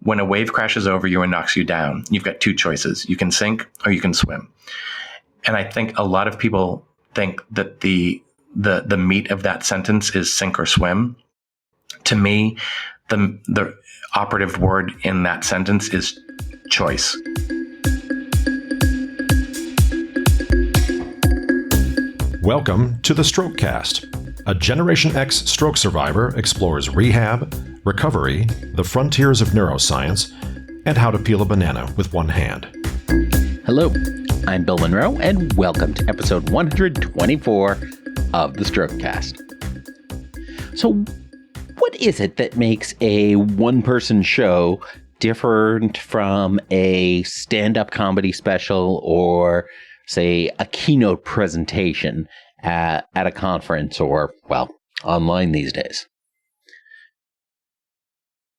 when a wave crashes over you and knocks you down, you've got two choices. You can sink or you can swim. And I think a lot of people think that the meat of that sentence is sink or swim. To me, the operative word in that sentence is choice. Welcome to the Strokecast. A Generation X stroke survivor explores rehab, recovery, the frontiers of neuroscience, and how to peel a banana with one hand. Hello, I'm Bill Monroe, and welcome to episode 124 of the Strokecast. So, what is it that makes a one-person show different from a stand-up comedy special or, say, a keynote presentation at a conference or, well, online these days?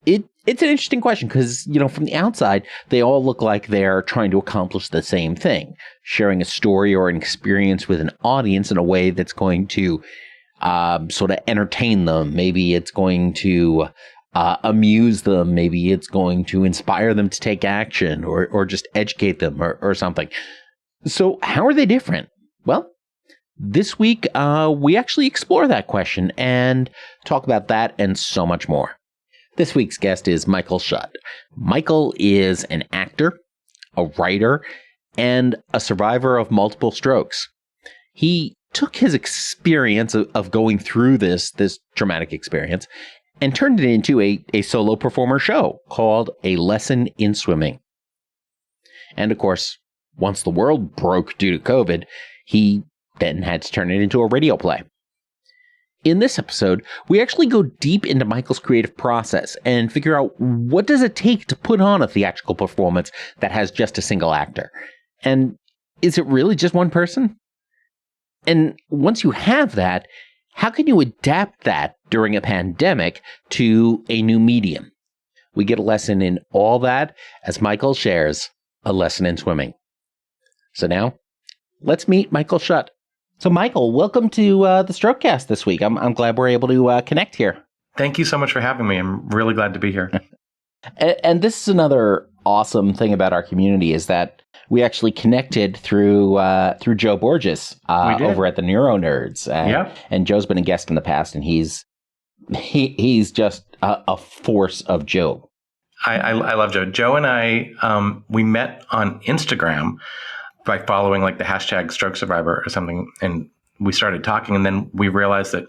It's an interesting question because, from the outside, they all look like they're trying to accomplish the same thing, sharing a story or an experience with an audience in a way that's going to sort of entertain them. Maybe it's going to amuse them. Maybe it's going to inspire them to take action or just educate them or something. So how are they different? Well, this week, we actually explore that question and talk about that and so much more. This week's guest is Michael Schutt. Michael is an actor, a writer, and a survivor of multiple strokes. He took his experience of going through this traumatic experience and turned it into a solo performer show called A Lesson in Swimming. And of course, once the world broke due to COVID, he then had to turn it into a radio play. In this episode, we actually go deep into Michael's creative process and figure out what does it take to put on a theatrical performance that has just a single actor. And is it really just one person? And once you have that, how can you adapt that during a pandemic to a new medium? We get a lesson in all that as Michael shares a lesson in swimming. So now, let's meet Michael Schutt. So, Michael, welcome to the Strokecast this week. I'm glad we're able to connect here. Thank you so much for having me. I'm really glad to be here. And this is another awesome thing about our community is that we actually connected through Joe Borges over at the Neuro Nerds. And Joe's been a guest in the past, and he's just a force of Joe. I love Joe. Joe and I, we met on Instagram by following like the hashtag stroke survivor or something. And we started talking, and then we realized that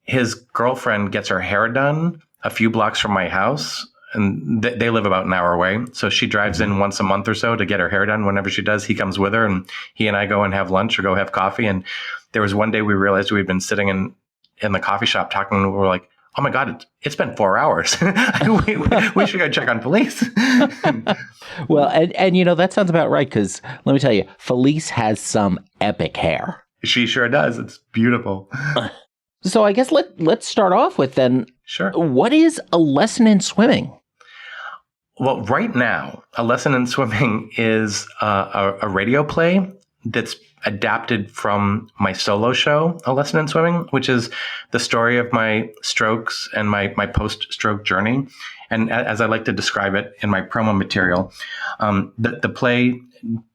his girlfriend gets her hair done a few blocks from my house, and they live about an hour away. So she drives in once a month or so to get her hair done. Whenever she does, he comes with her, and he and I go and have lunch or go have coffee. And there was one day we realized we'd been sitting in the coffee shop talking, and we were like, oh my God, it's been 4 hours. we should go check on Felice. Well, and that sounds about right, because let me tell you, Felice has some epic hair. She sure does. It's beautiful. So I guess let's start off with then. Sure. What is A Lesson in Swimming? Well, right now, A Lesson in Swimming is a radio play that's adapted from my solo show, A Lesson in Swimming, which is the story of my strokes and my post-stroke journey. And as I like to describe it in my promo material, the play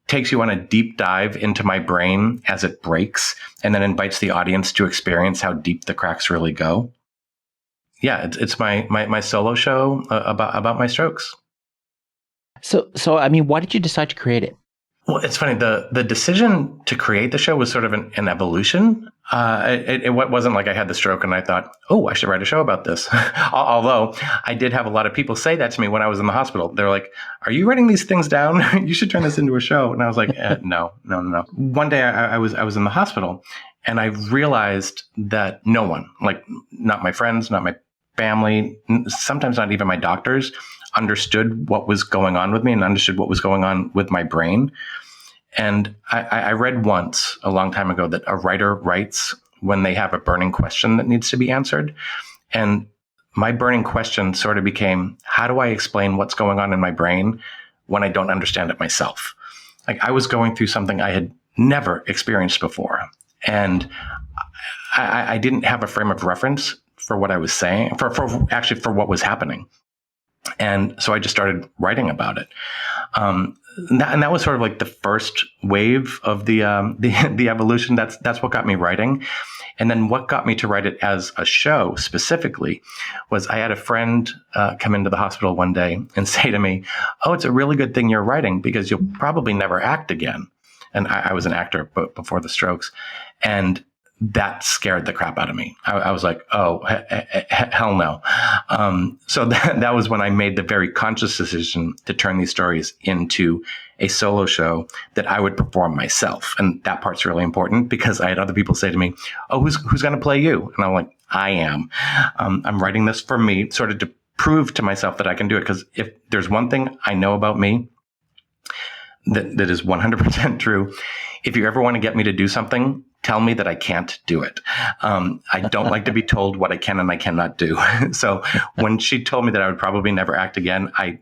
takes you on a deep dive into my brain as it breaks, and then invites the audience to experience how deep the cracks really go. Yeah, it's my solo show about my strokes. So I mean, why did you decide to create it? Well, it's funny. The decision to create the show was sort of an evolution. It wasn't like I had the stroke and I thought, oh, I should write a show about this. Although I did have a lot of people say that to me when I was in the hospital. They're like, are you writing these things down? You should turn this into a show. And I was like, no. One day I was in the hospital, and I realized that no one, like not my friends, not my family, sometimes not even my doctors, understood what was going on with me and understood what was going on with my brain. And I read once a long time ago that a writer writes when they have a burning question that needs to be answered. And my burning question sort of became, how do I explain what's going on in my brain when I don't understand it myself? Like, I was going through something I had never experienced before. And I didn't have a frame of reference for what I was saying, for what was happening. And so I just started writing about it. And that was sort of like the first wave of the evolution. That's what got me writing. And then what got me to write it as a show specifically was I had a friend come into the hospital one day and say to me, "Oh, it's a really good thing you're writing because you'll probably never act again." And I was an actor before the strokes. And that scared the crap out of me. I was like, oh, hell no. So that was when I made the very conscious decision to turn these stories into a solo show that I would perform myself. And that part's really important because I had other people say to me, "Oh, who's going to play you?" And I'm like, I am. I'm writing this for me, sort of to prove to myself that I can do it. Because if there's one thing I know about me that is 100% true, if you ever want to get me to do something, tell me that I can't do it. I don't like to be told what I can and I cannot do. So when she told me that I would probably never act again, I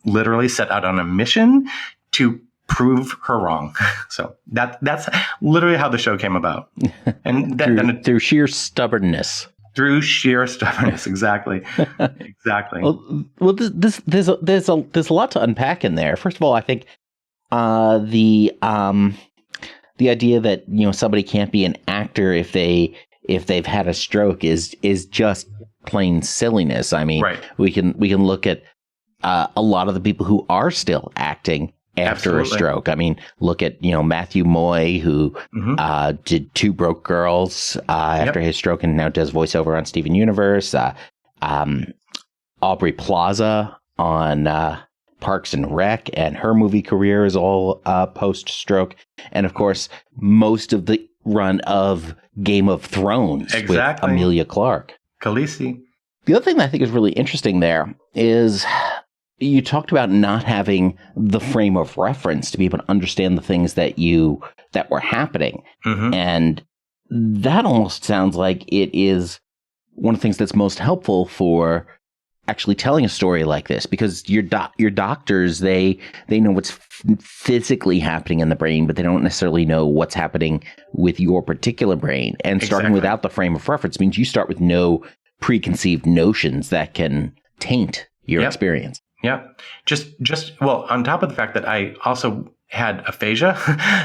literally set out on a mission to prove her wrong. So that's literally how the show came about. And through sheer stubbornness. Through sheer stubbornness, exactly, exactly. Well, there's a lot to unpack in there. First of all, I think the idea that somebody can't be an actor if they've had a stroke is just plain silliness. I mean, right. we can look at a lot of the people who are still acting after a stroke. I mean, look at Matthew Moy, who did Two Broke Girls after his stroke and now does voiceover on Steven Universe. Aubrey Plaza on Parks and Rec, and her movie career is all post-stroke. And of course, most of the run of Game of Thrones with Emilia Clarke. Khaleesi. The other thing that I think is really interesting there is you talked about not having the frame of reference to be able to understand the things that were happening. And that almost sounds like it is one of the things that's most helpful for actually telling a story like this, because your doctors, they know what's physically happening in the brain, but they don't necessarily know what's happening with your particular brain. And starting without the frame of reference means you start with no preconceived notions that can taint your experience. Yeah. Well, on top of the fact that I also had aphasia,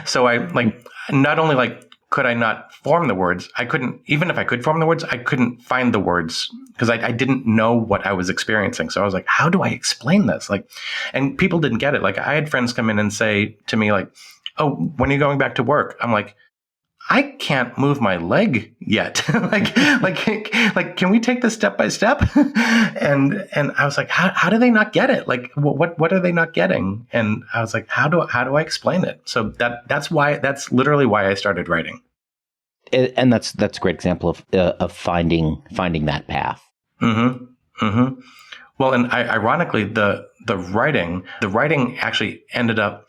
so I not only could I not form the words, I couldn't, even if I could form the words, I couldn't find the words because I didn't know what I was experiencing. So I was like, how do I explain this? And people didn't get it. I had friends come in and say to me "Oh, when are you going back to work?" I'm like, I can't move my leg yet. Can we take this step by step? And I was like, how do they not get it? What are they not getting? And I was like, how do I explain it? So that's literally why I started writing. And that's a great example of finding that path. Well, and ironically, the writing actually ended up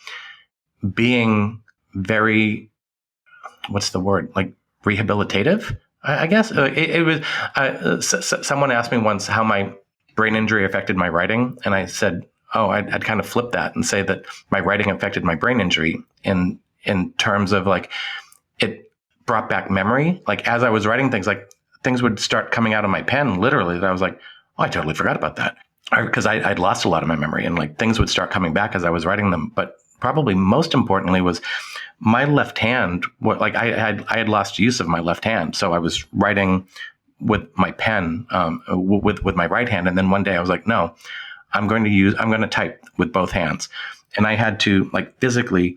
being very, what's the word? Rehabilitative, I guess. It was, someone asked me once how my brain injury affected my writing. And I said, I'd kind of flip that and say that my writing affected my brain injury in terms of it brought back memory. As I was writing things, things would start coming out of my pen, literally, that I was like, oh, I totally forgot about that. Because I'd lost a lot of my memory, and things would start coming back as I was writing them. But probably most importantly was my left hand. I had lost use of my left hand, so I was writing with my pen, with my right hand. And then one day I was like, no, I'm going to type with both hands. And I had to physically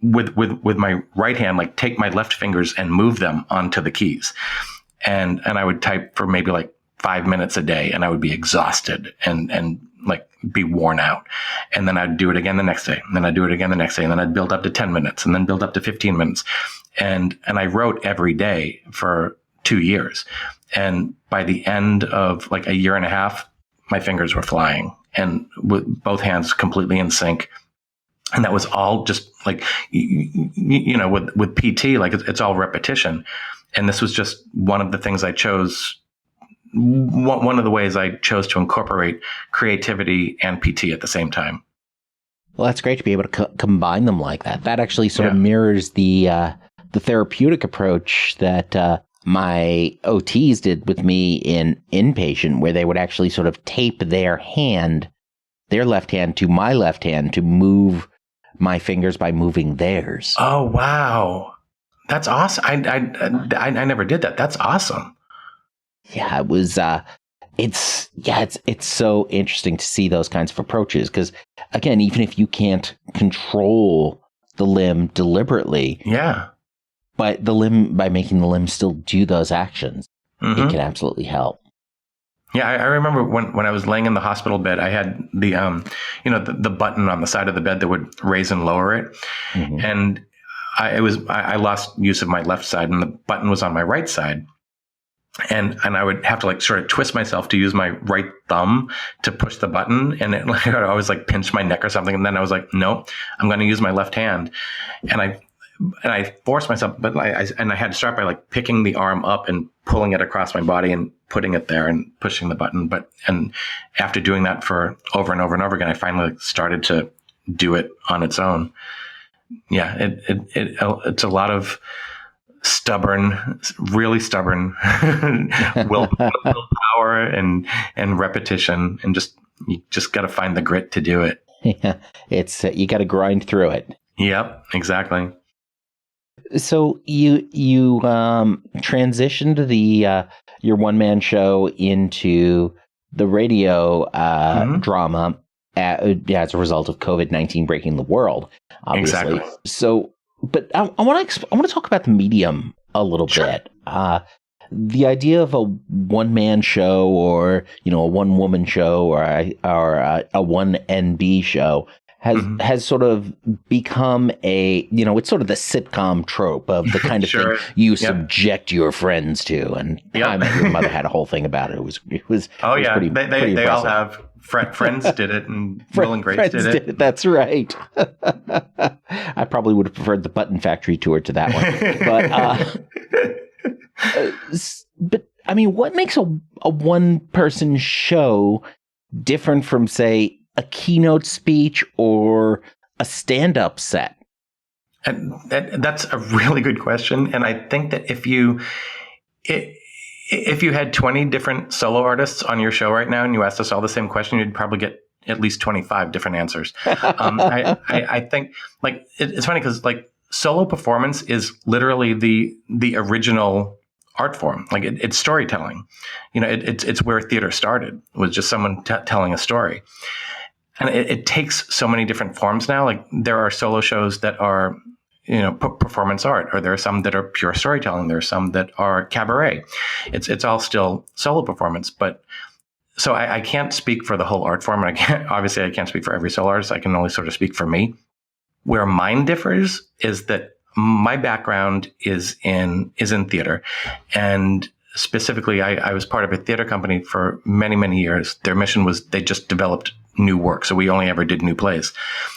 with my right hand, take my left fingers and move them onto the keys. And I would type for maybe 5 minutes a day, and I would be exhausted and be worn out. And then I'd do it again the next day. And then I'd do it again the next day. And then I'd build up to 10 minutes and then build up to 15 minutes. And I wrote every day for 2 years. And by the end of a year and a half, my fingers were flying and with both hands completely in sync. And that was all just with PT, it's all repetition. And this was just one of the things I chose. One of the ways I chose to incorporate creativity and PT at the same time. Well, that's great to be able to combine them like that. That actually sort of mirrors the therapeutic approach that my OTs did with me in Inpatient, where they would actually sort of tape their left hand to my left hand to move my fingers by moving theirs. Oh, wow. That's awesome. I never did that. That's awesome. Yeah, it was, it's so interesting to see those kinds of approaches. Because again, even if you can't control the limb deliberately, Yeah. but by making the limb still do those actions, it can absolutely help. Yeah, I remember when I was laying in the hospital bed, I had the the button on the side of the bed that would raise and lower it, and I lost use of my left side, and the button was on my right side, and I would have to like sort of twist myself to use my right thumb to push the button, and it like I'd always like pinch my neck or something, and then I was like, no, I'm going to use my left hand, and I forced myself, but I had to start by like picking the arm up and pulling it across my body and putting it there and pushing the button. And after doing that for over and over and over again, I finally started to do it on its own. Yeah, it's a lot of really stubborn willpower and repetition, and you just got to find the grit to do it. Yeah, it's you got to grind through it. Yep, exactly. So you transitioned your one-man show into the radio drama as a result of COVID-19 breaking the world, obviously. Exactly. So, but I want to talk about the medium a little bit. The idea of a one-man show, or a one-woman show, or a one NB show has sort of become it's sort of the sitcom trope of the kind of thing you subject your friends to. And How I Met Your Mother had a whole thing about it. It was pretty they all have Friends did it, and Will and Grace did it. That's right. I probably would have preferred the Button Factory tour to that one. But I mean, what makes a one-person show different from, say, a keynote speech or a stand-up set? And that's a really good question. And I think that if you had 20 different solo artists on your show right now and you asked us all the same question, you'd probably get at least 25 different answers. I think like it's funny because like solo performance is literally the original art form. Like it's storytelling. It's where theater started, was just someone telling a story. And it takes so many different forms now. Like there are solo shows that are, performance art, or there are some that are pure storytelling. There are some that are cabaret. It's all still solo performance. But so I can't speak for the whole art form. And I can't speak for every solo artist. I can only sort of speak for me. Where mine differs is that my background is in theater, and specifically, I was part of a theater company for many, many years. Their mission was they just developed new work. So we only ever did new plays.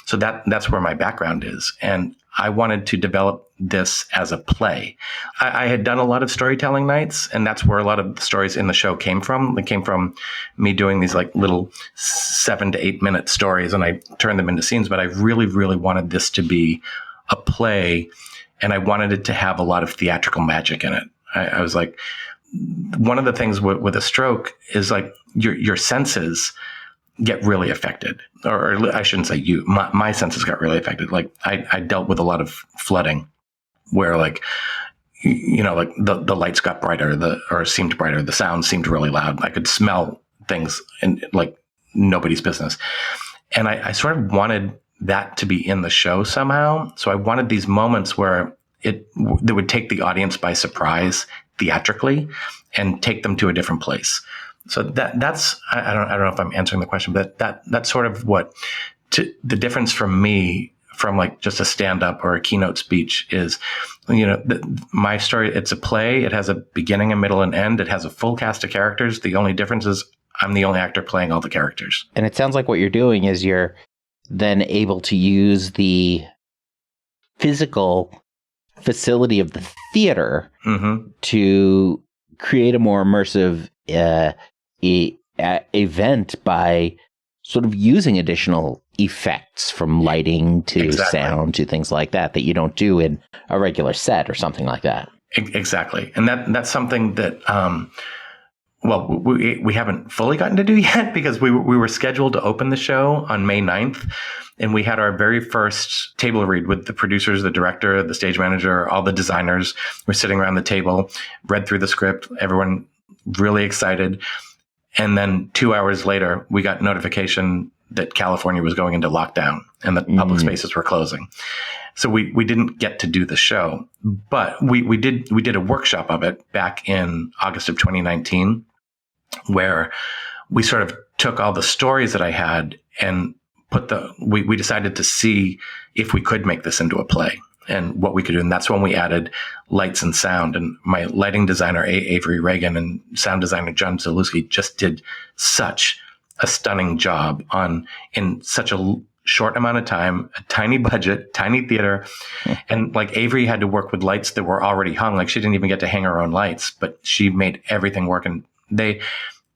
So that's where my background is. And I wanted to develop this as a play. I had done a lot of storytelling nights, and that's where a lot of the stories in the show came from. They came from me doing these like little 7 to 8 minute stories, and I turned them into scenes. But I really, really wanted this to be a play, and I wanted it to have a lot of theatrical magic in it. I was like, one of the things with a stroke is like your senses get really affected, or I shouldn't say my senses got really affected. Like I dealt with a lot of flooding where like, like the lights got brighter, or seemed brighter. The sound seemed really loud. I could smell things and like nobody's business. And I sort of wanted that to be in the show somehow. So I wanted these moments where that would take the audience by surprise theatrically and take them to a different place. So that's I don't know if I'm answering the question, but that's sort of the difference from me from like just a stand-up or a keynote speech is, my story, it's a play. It has a beginning, a middle, and end. It has a full cast of characters. The only difference is I'm the only actor playing all the characters. And it sounds like what you're doing is you're then able to use the physical facility of the theater to create a more immersive event by sort of using additional effects, from lighting to sound to things like that you don't do in a regular set or something like that. Exactly. And that's something that, well, we haven't fully gotten to do yet because we were scheduled to open the show on May 9th. And we had our very first table read with the producers, the director, the stage manager, all the designers. We're sitting around the table, read through the script, everyone really excited. And then 2 hours later, we got notification that California was going into lockdown and that public spaces were closing. So we didn't get to do the show, but we did a workshop of it back in August of 2019, where we sort of took all the stories that I had and we decided to see if we could make this into a play and what we could do. And that's when we added lights and sound. And my lighting designer, Avery Reagan, and sound designer, John Zalewski, just did such a stunning job in such a short amount of time, a tiny budget, tiny theater. And like Avery had to work with lights that were already hung. Like she didn't even get to hang her own lights, but she made everything work. And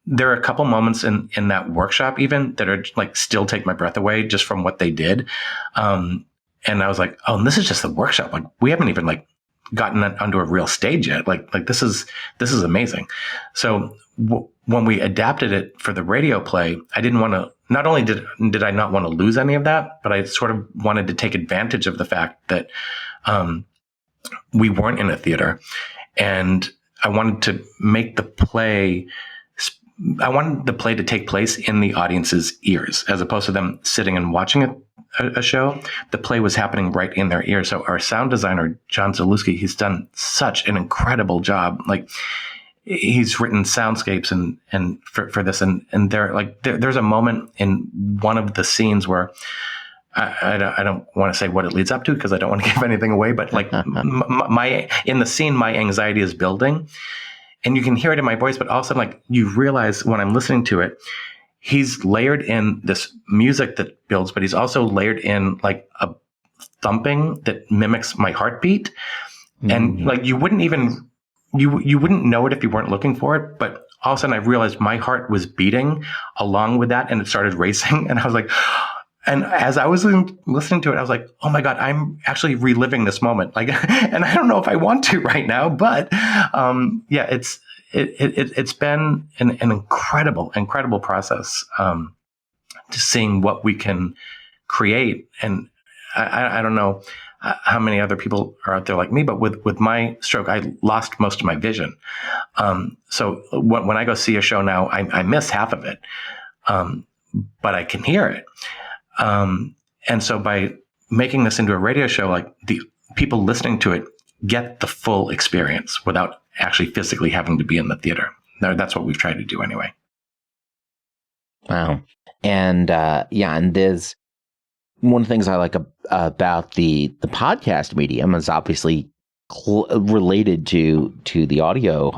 there are a couple moments in that workshop even that are like still take my breath away just from what they did. And I was like, oh, and this is just the workshop. Like we haven't even like gotten onto a real stage yet. Like this is amazing. So when we adapted it for the radio play, I didn't want to, not only did I not want to lose any of that, but I sort of wanted to take advantage of the fact that, we weren't in a theater, and I wanted to make the play, I wanted the play to take place in the audience's ears, as opposed to them sitting and watching a show. The play was happening right in their ears. So our sound designer, John Zalewski, he's done such an incredible job. Like he's written soundscapes and for this, and there's a moment in one of the scenes where I don't want to say what it leads up to because I don't want to give anything away, but like in the scene, my anxiety is building. And you can hear it in my voice, but also like you realize when I'm listening to it, he's layered in this music that builds, but he's also layered in like a thumping that mimics my heartbeat. And like you wouldn't know it if you weren't looking for it. But all of a sudden I realized my heart was beating along with that and it started racing. And I was like, and as I was listening to it, I was like, oh my God, I'm actually reliving this moment. Like, and I don't know if I want to right now, but, yeah, it's been an incredible process, to seeing what we can create. And I don't know how many other people are out there like me, but with my stroke, I lost most of my vision. So when I go see a show now, I miss half of it. But I can hear it. And so by making this into a radio show, like the people listening to it get the full experience without actually physically having to be in the theater. That's what we've tried to do anyway. Wow. And, and there's one of the things I like about the podcast medium is obviously related to the audio,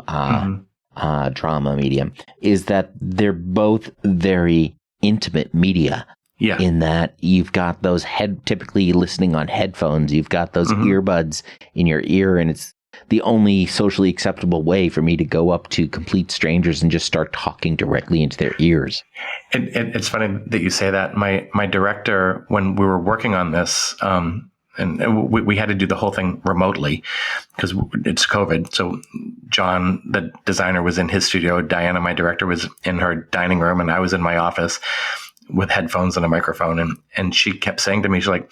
drama medium, is that they're both very intimate media. Yeah. In that you've got those typically listening on headphones, you've got those earbuds in your ear, and it's the only socially acceptable way for me to go up to complete strangers and just start talking directly into their ears. It's funny that you say that. My director, when we were working on this, and we had to do the whole thing remotely because it's COVID. So John, the designer, was in his studio. Diana, my director, was in her dining room, and I was in my office with headphones and a microphone. And she kept saying to me, she's like,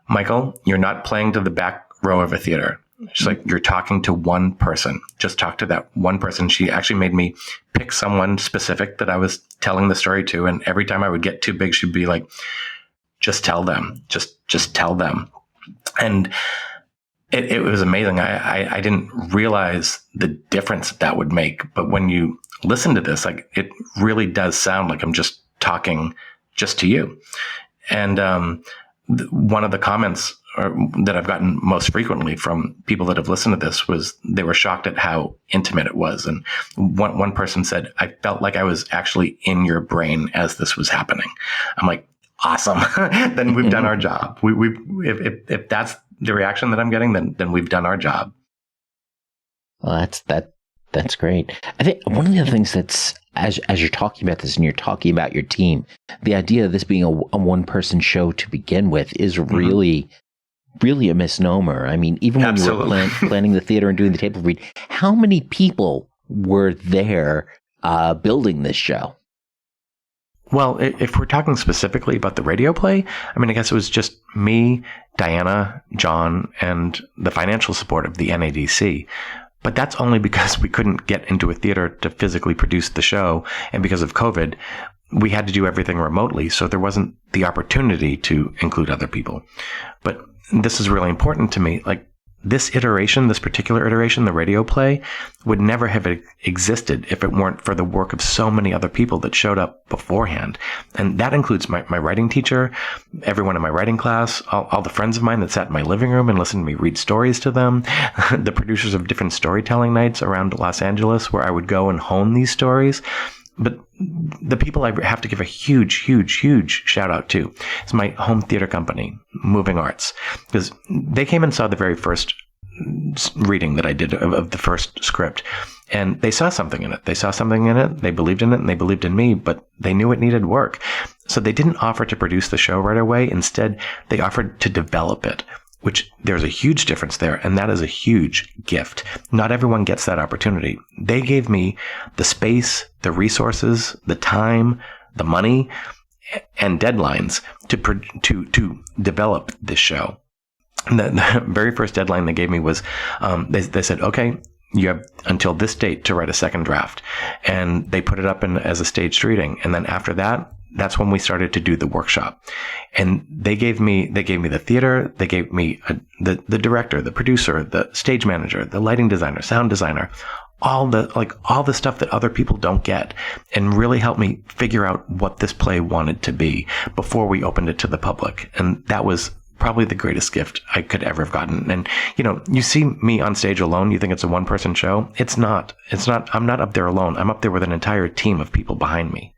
Michael, you're not playing to the back row of a theater. She's like, you're talking to one person. Just talk to that one person. She actually made me pick someone specific that I was telling the story to. And every time I would get too big, she'd be like, just tell them, just tell them. And it was amazing. I didn't realize the difference that would make. But when you listen to this, like it really does sound like I'm just talking just to you. And one of the comments that I've gotten most frequently from people that have listened to this was they were shocked at how intimate it was. And one person said, I felt like I was actually in your brain as this was happening. I'm like, awesome. Then we've done our job. If that's the reaction that I'm getting, then we've done our job. Well, that's great. I think one of the other things that's, as you're talking about this and you're talking about your team, the idea of this being a one-person show to begin with is really really a misnomer. I mean, even when you were planning the theater and doing the table read, how many people were there building this show? Well, if we're talking specifically about the radio play, I mean, I guess it was just me, Diana, John, and the financial support of the NADC. But that's only because we couldn't get into a theater to physically produce the show. And because of COVID, we had to do everything remotely. So there wasn't the opportunity to include other people. But this is really important to me. Like, this particular iteration, the radio play, would never have existed if it weren't for the work of so many other people that showed up beforehand. And that includes my writing teacher, everyone in my writing class, all the friends of mine that sat in my living room and listened to me read stories to them, the producers of different storytelling nights around Los Angeles where I would go and hone these stories. But the people I have to give a huge, huge, huge shout out to is my home theater company, Moving Arts, because they came and saw the very first reading that I did of the first script, and they saw something in it. They believed in it, and they believed in me, but they knew it needed work. So they didn't offer to produce the show right away. Instead, they offered to develop it, which there's a huge difference there, and that is a huge gift. Not everyone gets that opportunity. They gave me the space, the resources, the time, the money, and deadlines to develop this show. And the very first deadline they gave me was, they said, okay, you have until this date to write a second draft. And they put it up as a staged reading. And then after that, that's when we started to do the workshop. And they gave me the theater, they gave me the director, the producer, the stage manager, the lighting designer, sound designer, all the stuff that other people don't get, and really helped me figure out what this play wanted to be before we opened it to the public. And that was probably the greatest gift I could ever have gotten. And, you see me on stage alone, you think it's a one-person show. It's not. I'm not up there alone. I'm up there with an entire team of people behind me.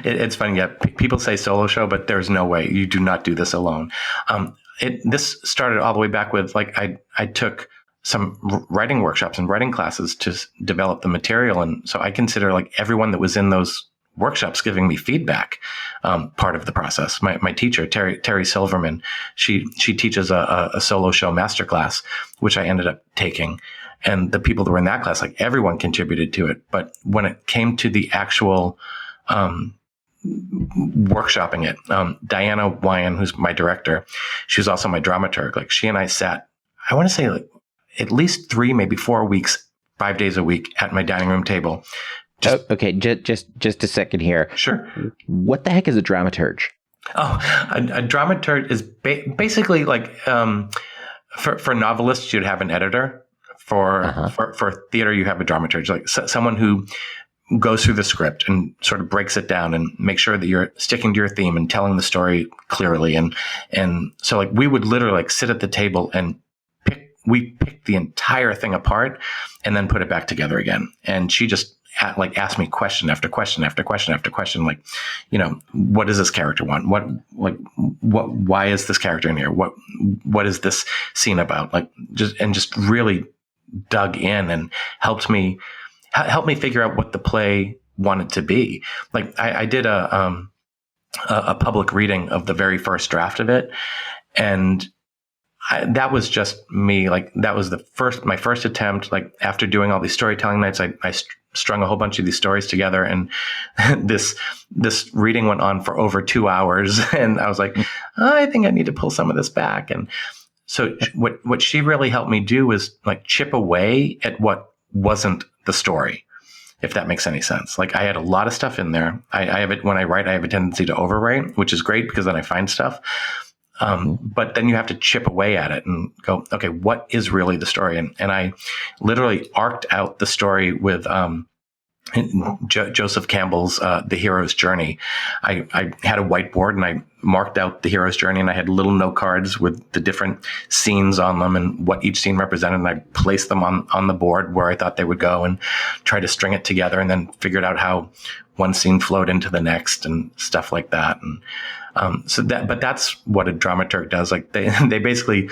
It's funny. Yeah, people say solo show, but there's no way. You do not do this alone. This started all the way back with, I took some writing workshops and writing classes to develop the material. And so I consider everyone that was in those workshops giving me feedback, part of the process. My teacher, Terry Silverman, she teaches a solo show masterclass, which I ended up taking. And the people that were in that class, everyone contributed to it. But when it came to the actual workshopping it, Diana Wyan, who's my director, she was also my dramaturg. She and I sat, I want to say at least 3, maybe 4 weeks, 5 days a week at my dining room table. Okay, just a second here. Sure. What the heck is a dramaturg? Oh, a dramaturg is basically for novelists, you'd have an editor. For theater, you have a dramaturg, someone who goes through the script and sort of breaks it down and make sure that you're sticking to your theme and telling the story clearly. And so we would literally sit at the table and pick the entire thing apart and then put it back together again. And she just asked me question after question after question after question, what does this character want? Why is this character in here? What is this scene about? Just really dug in and helped me figure out what the play wanted to be. I did a public reading of the very first draft of it, and that was just me. That was my first attempt. After doing all these storytelling nights, I strung a whole bunch of these stories together, and this reading went on for over 2 hours. And I was like, I think I need to pull some of this back. And so what she really helped me do was chip away at what wasn't the story, if that makes any sense. I had a lot of stuff in there. I have it when I write, I have a tendency to overwrite, which is great because then I find stuff. But then you have to chip away at it and go, okay, what is really the story? And I literally arced out the story with Joseph Campbell's The Hero's Journey. I had a whiteboard and I marked out the hero's journey, and I had little note cards with the different scenes on them and what each scene represented. And I placed them on the board where I thought they would go and try to string it together, and then figured out how one scene flowed into the next and stuff like that. And but that's what a dramaturg does. They basically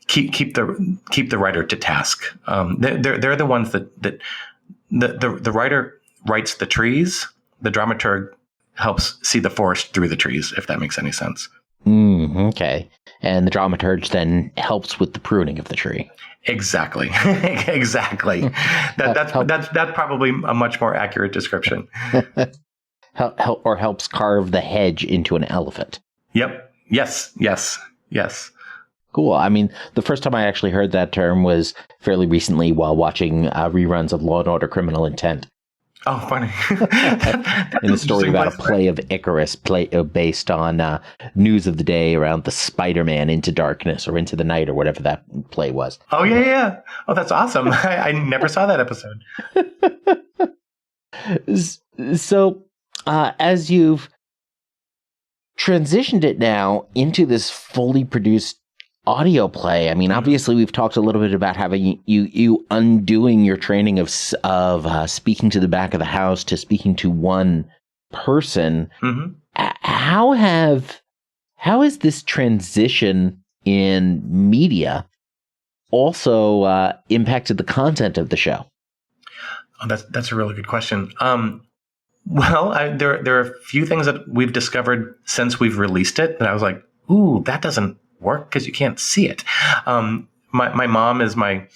keep the writer to task. They're the ones that the writer writes the trees. The dramaturg helps see the forest through the trees, if that makes any sense. Okay. and the dramaturge then helps with the pruning of the tree. Exactly. Exactly. That's probably a much more accurate description. Or helps carve the hedge into an elephant. Yep. Yes. Cool. I mean, the first time I actually heard that term was fairly recently while watching reruns of Law & Order Criminal Intent. Oh, funny. In a story about a play of Icarus based on news of the day around the Spider-Man Into Darkness or Into the Night or whatever that play was. Oh, yeah. Oh, that's awesome. I never saw that episode. So, as you've transitioned it now into this fully produced audio play, I mean, obviously we've talked a little bit about having you undoing your training of speaking to the back of the house to speaking to one person. Mm-hmm. How has this transition in media also impacted the content of the show? Oh, that's a really good question. Well, there are a few things that we've discovered since we've released it that I was like, ooh, that doesn't work because you can't see it. My mom is my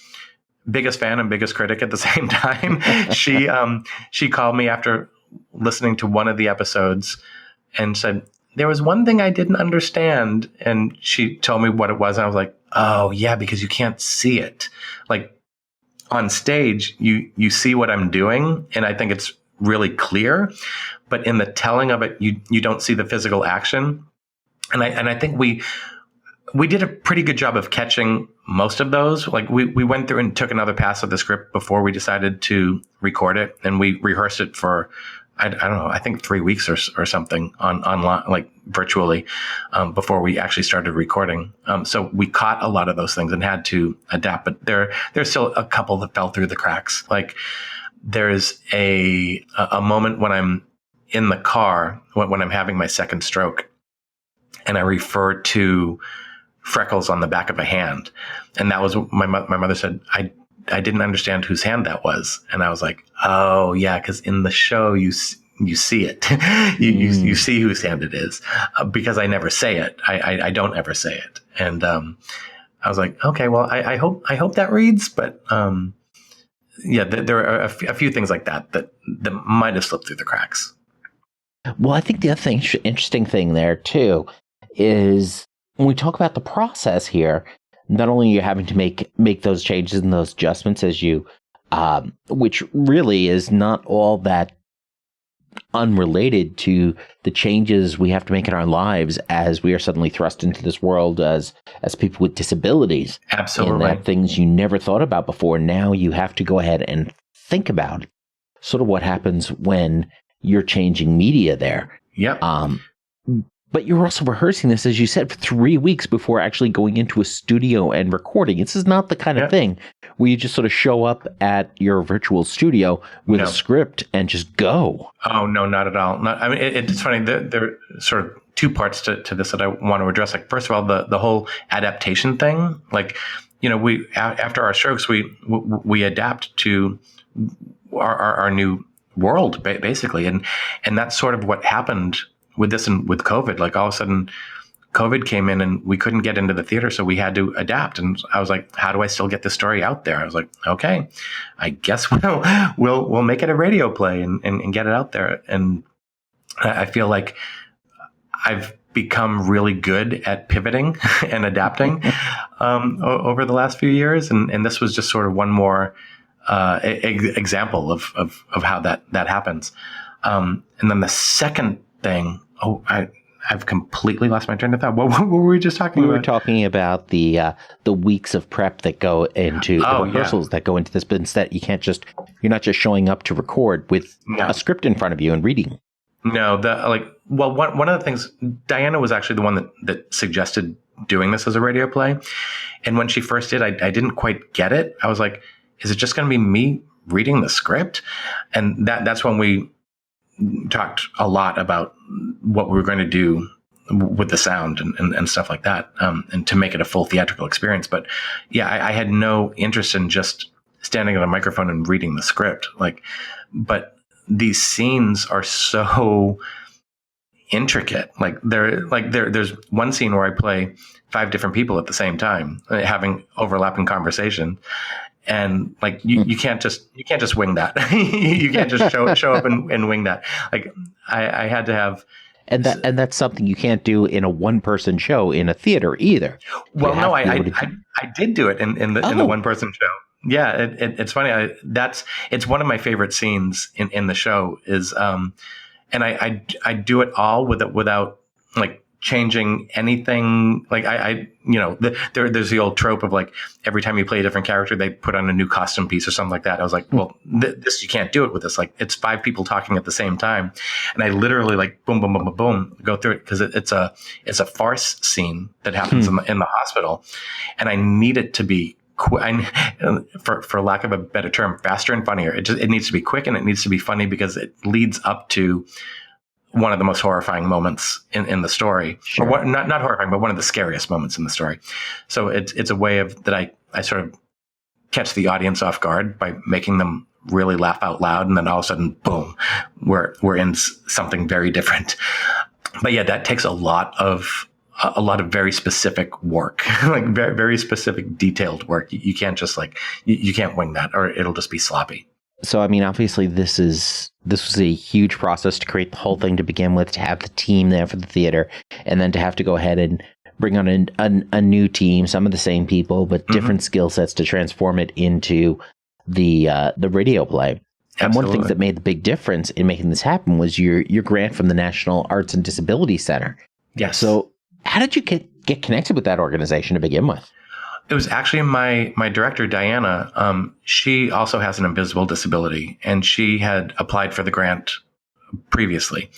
biggest fan and biggest critic at the same time. She called me after listening to one of the episodes and said, there was one thing I didn't understand. And she told me what it was. And I was like, oh yeah, because you can't see it. Like on stage, you see what I'm doing. And I think it's really clear, but in the telling of it, you don't see the physical action. And I think we did a pretty good job of catching most of those. Like we went through and took another pass of the script before we decided to record it, and we rehearsed it for I don't know, I think 3 weeks or something online, like virtually, before we actually started recording. So we caught a lot of those things and had to adapt. But there's still a couple that fell through the cracks. Like there's a moment when I'm in the car when I'm having my second stroke, and I refer to freckles on the back of a hand. And that was my mother said, I didn't understand whose hand that was. And I was like, oh yeah, because in the show you see it. you see whose hand it is, because I never say it. I don't ever say it. And I was like, okay, well, I hope that reads, but yeah, there are a few things like that might have slipped through the cracks. Well, I think the other interesting thing there too is when we talk about the process here, not only are you having to make those changes and those adjustments as you, which really is not all that unrelated to the changes we have to make in our lives as we are suddenly thrust into this world as people with disabilities. Absolutely. And that things you never thought about before, now you have to go ahead and think about sort of what happens when you're changing media there. Yep. But you're also rehearsing this, as you said, for 3 weeks before actually going into a studio and recording. This is not the kind of thing where you just sort of show up at your virtual studio with a script and just go. Oh, no, not at all. I mean, it's funny. There are sort of two parts to this that I want to address. Like, first of all, the whole adaptation thing. Like, you know, we after our strokes, we adapt to our new world, basically. And that's sort of what happened with this and with COVID. Like all of a sudden COVID came in and we couldn't get into the theater. So we had to adapt. And I was like, how do I still get this story out there? I was like, okay, I guess we'll make it a radio play and get it out there. And I feel like I've become really good at pivoting and adapting over the last few years. And this was just sort of one more example of how that happens. And then the second thing, I've completely lost my train of thought. What were we just talking about? We were talking about the weeks of prep that go into the rehearsals that go into this, but instead you're not just showing up to record with a script in front of you and reading. No, one of the things, Diana was actually the one that suggested doing this as a radio play. And when she first did, I didn't quite get it. I was like, is it just going to be me reading the script? And that's when we talked a lot about what we were going to do with the sound and stuff like that, and to make it a full theatrical experience. But yeah, I had no interest in just standing at a microphone and reading the script. But these scenes are so intricate. There's one scene where I play 5 different people at the same time, having overlapping conversation. And like, you can't just wing that. You can't just show up and wing that. Like I had to have. And that's something you can't do in a one-person show in a theater either. Well, no, I did do it in the one-person show. Yeah, it's funny. It's one of my favorite scenes in the show is, and I do it all without like changing anything. Like there's the old trope of like every time you play a different character, they put on a new costume piece or something like that. I was like, well, this you can't do it with this. Like it's 5 people talking at the same time, and I literally like boom, boom, boom, boom, boom, go through it because it's a farce scene that happens in the hospital, and I need it to be. For lack of a better term, faster and funnier. It needs to be quick and it needs to be funny because it leads up to one of the most horrifying moments in the story. Sure. Or not horrifying, but one of the scariest moments in the story. So it's a way of that I sort of catch the audience off guard by making them really laugh out loud, and then all of a sudden, boom, we're in something very different. But yeah, that takes a lot of very specific work, like very, very specific, detailed work. You can't just you can't wing that, or it'll just be sloppy. So, I mean, obviously, this was a huge process to create the whole thing to begin with, to have the team there for the theater, and then to have to go ahead and bring on a new team, some of the same people, but different skill sets to transform it into the radio play. And one of the things that made the big difference in making this happen was your grant from the National Arts and Disability Center. Yes. So how did you get connected with that organization to begin with? It was actually my director, Diana. She also has an invisible disability, and she had applied for the grant previously.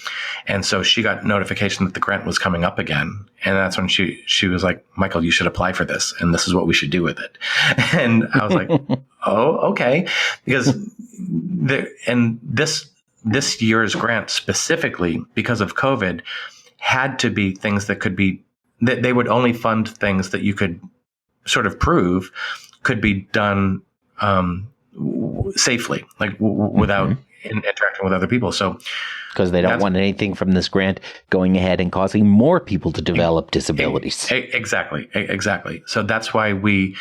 And so she got notification that the grant was coming up again. And that's when she was like, Michael, you should apply for this, and this is what we should do with it. And I was like, oh, okay. Because this year's grant specifically, because of COVID, had to be things that could be, that they would only fund things that you could sort of prove could be done safely, like without interacting with other people. So, because they don't want anything from this grant going ahead and causing more people to develop disabilities. Exactly. So that's why we,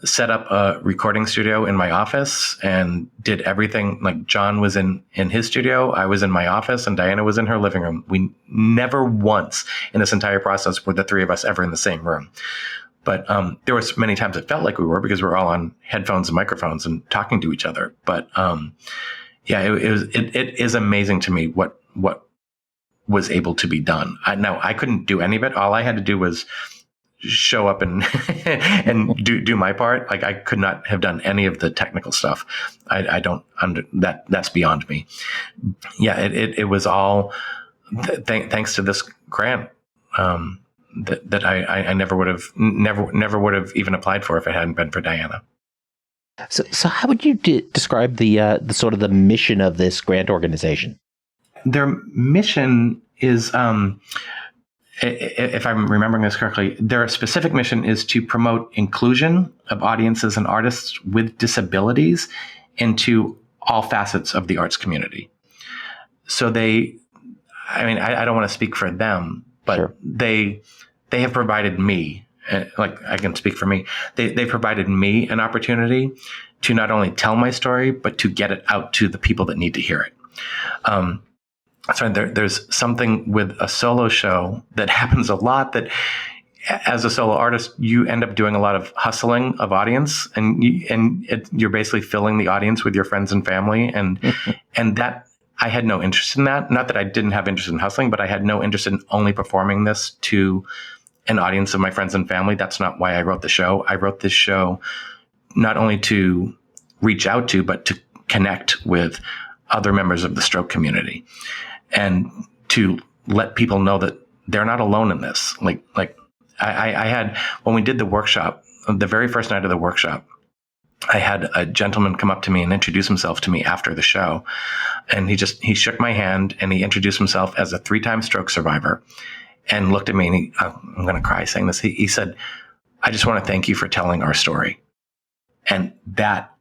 set up a recording studio in my office and did everything. Like John was in his studio, I was in my office, and Diana was in her living room. We never once in this entire process were the 3 of us ever in the same room. But there was many times it felt like we were, because we were all on headphones and microphones and talking to each other. But it is amazing to me what was able to be done. I couldn't do any of it. All I had to do was show up and and do my part. Like I could not have done any of the technical stuff. I don't that. That's beyond me. Yeah, it was all thanks to this grant. That I never would have even applied for if it hadn't been for Diana. So how would you describe the sort of the mission of this grant organization? Their mission is, if I'm remembering this correctly, their specific mission is to promote inclusion of audiences and artists with disabilities into all facets of the arts community. So I don't want to speak for them, but sure. They have provided me, like I can speak for me, they provided me an opportunity to not only tell my story, but to get it out to the people that need to hear it. So there's something with a solo show that happens a lot, that as a solo artist, you end up doing a lot of hustling of audience, and you're basically filling the audience with your friends and family. And that, I had no interest in that. Not that I didn't have interest in hustling, but I had no interest in only performing this to an audience of my friends and family. That's not why I wrote the show. I wrote this show not only to reach out to, but to connect with other members of the stroke community, and to let people know that they're not alone in this. Like I had, when we did the workshop, the very first night of the workshop, I had a gentleman come up to me and introduce himself to me after the show. And he shook my hand, and he introduced himself as a 3-time stroke survivor, and looked at me, and I'm going to cry saying this. He said, "I just want to thank you for telling our story." And that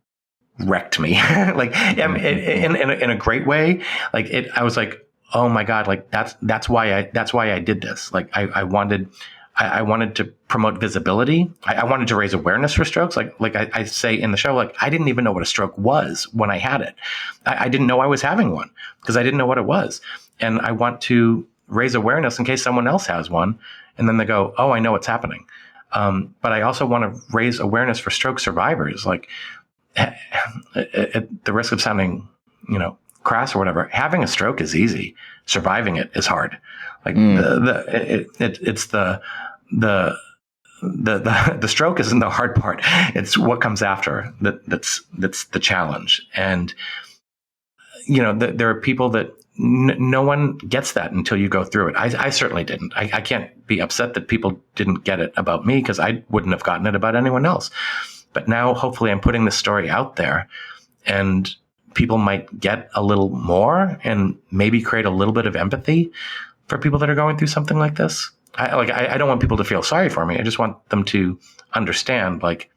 wrecked me, like in a great way. Like I was like, oh my God, like that's why I did this. Like I wanted to promote visibility. I wanted to raise awareness for strokes. Like I say in the show, like I didn't even know what a stroke was when I had it. I didn't know I was having one because I didn't know what it was. And I want to raise awareness in case someone else has one. And then they go, oh, I know what's happening. But I also want to raise awareness for stroke survivors. Like at the risk of sounding, crass or whatever, having a stroke is easy. Surviving it is hard. Like it's the stroke isn't the hard part. It's what comes after that's the challenge. And there are people that no one gets that until you go through it. I certainly didn't. I can't be upset that people didn't get it about me because I wouldn't have gotten it about anyone else. But now hopefully I'm putting the story out there and people might get a little more and maybe create a little bit of empathy for people that are going through something like this. I don't want people to feel sorry for me. I just want them to understand, like,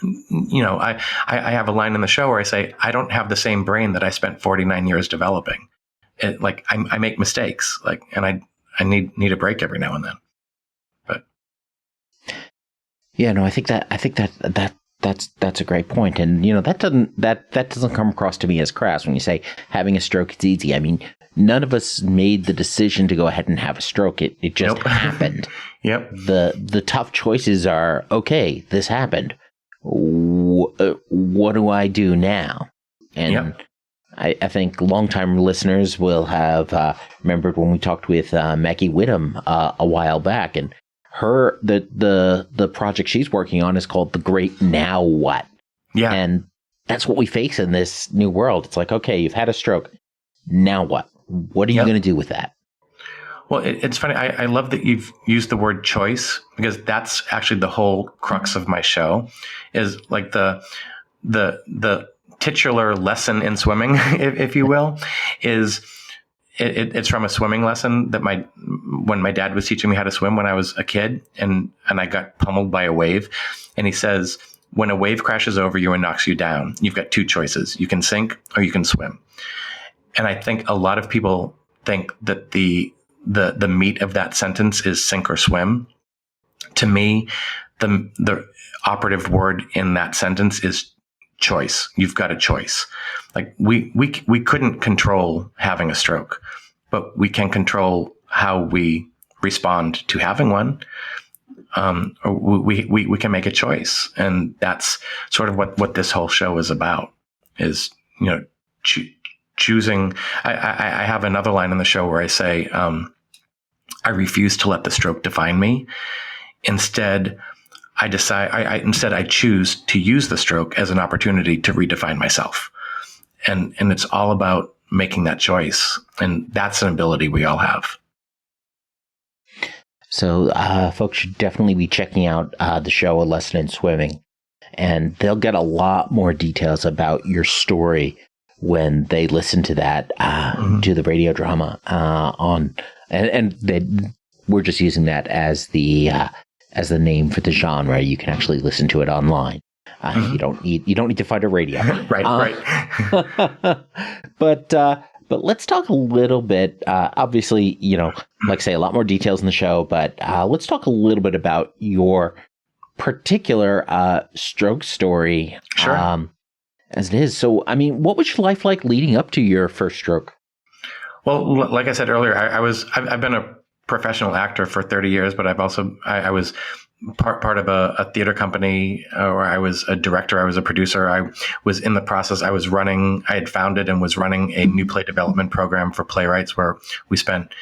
I have a line in the show where I say, I don't have the same brain that I spent 49 years developing. I make mistakes, and I need a break every now and then. But yeah, no, I think that's a great point. And, that doesn't come across to me as crass when you say having a stroke is easy. I mean, none of us made the decision to go ahead and have a stroke. It just happened. Yep. The tough choices are, okay, this happened. What do I do now? And I think longtime listeners will have remembered when we talked with Maggie Whittam a while back, and the project she's working on is called The Great Now What? Yeah. And that's what we face in this new world. It's like, okay, you've had a stroke. Now what? What are you going to do with that? Well, it's funny. I love that you've used the word choice because that's actually the whole crux of my show is like the titular lesson in swimming, if you will, is it's from a swimming lesson that when my dad was teaching me how to swim when I was a kid and I got pummeled by a wave. And he says, when a wave crashes over you and knocks you down, you've got two choices. You can sink or you can swim. And I think a lot of people think that the meat of that sentence is sink or swim. To me, the operative word in that sentence is choice. You've got a choice. Like we couldn't control having a stroke, but we can control how we respond to having one. Or we can make a choice, and that's sort of what this whole show is about. Is choosing. I have another line in the show where I say, I refuse to let the stroke define me. Instead, I choose to use the stroke as an opportunity to redefine myself. And it's all about making that choice. And that's an ability we all have. So folks should definitely be checking out the show, A Lesson in Swimming. And they'll get a lot more details about your story when they listen to that, to the radio drama we're just using that as the name for the genre. You can actually listen to it online. You don't need to find a radio. Right. But let's talk a little bit. Obviously, like I say, a lot more details in the show. But let's talk a little bit about your particular stroke story. Sure. As it is. So, I mean, what was your life like leading up to your first stroke? Well, like I said earlier, I've been a professional actor for 30 years, but I was part of a theater company where I was a director. I was a producer. I was in the process. I had founded and was running a new play development program for playwrights where we spent